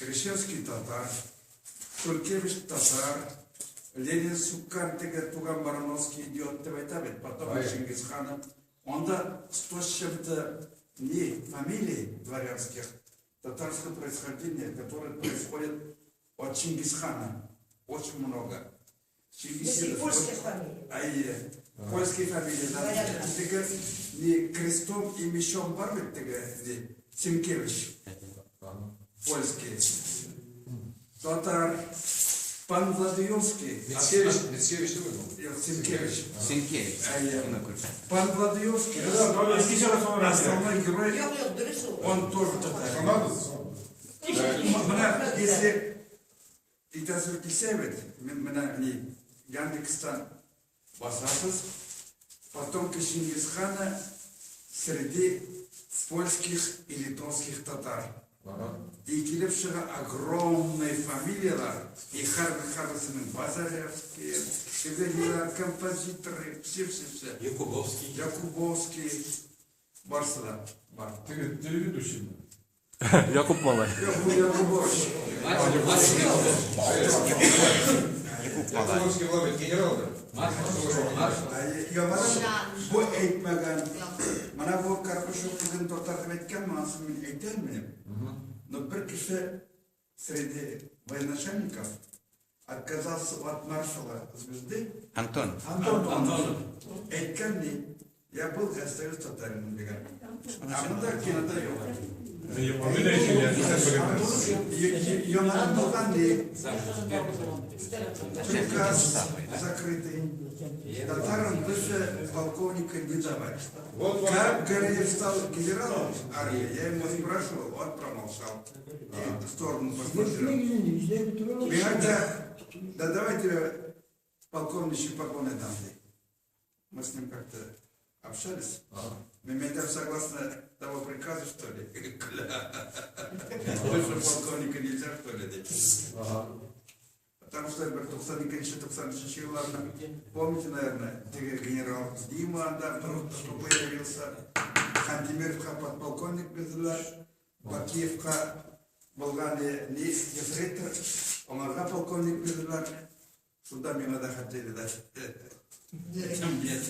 Крещенский татар, Шулькевич татар, Ленин Суккантеге Туган Барановский идет, потом Чингисхана. Он-то 100 с чем-то не фамилий дворянских татарского происхождения, которые происходят от Чингисхана. Очень много. Польские фамилии. Польские фамилии. Не крестом и мечом барбит, Сенкевич. Польский. Татар. Пан Владимирский. Мицкевич ты выбрал? Сенкевич. Пан Владимирский. Основной герой. Он тоже татарин. Если и тазыр кисевет, не Яндекстан басасыз, потом Чингисхана среди польских и литовских татар. И келевшего огромные фамилии, и Харвесының Базаревские, и композиторы, все. Якубовский, Барсада. Ты телеведущий? Якуб Малай. Якубович. Якубовский главный генерал, да? Bu eğitmeden, bana bu kardeşim kızın tortartım etken masumun eğitir miyim? Но bir kişi среди военачальников отказался от маршала звезды. Антон. Антон. Эйткан не, я был и остаюсь татарином беган. А мы так и надоело. Йоман Булганди. Приказ закрытый. Татарам выше полковника не давать. Как Гарьев стал генералом армии, я ему спрашивал, он промолчал. И в сторону посмотрел. Да давай тебе полковничьи погоны дам. Мы с ним как-то общались. Меметов согласно того приказа, что ли? Выше полковника нельзя, что ли? Потому что помните, наверное, генерал Дима, да, вдруг появился, Хантимировка подполковник Безлар, Бакиевка, Болгане, не ефрейтор, Омарга полковник Безлар, сюда мне надо хотели дать. Нет.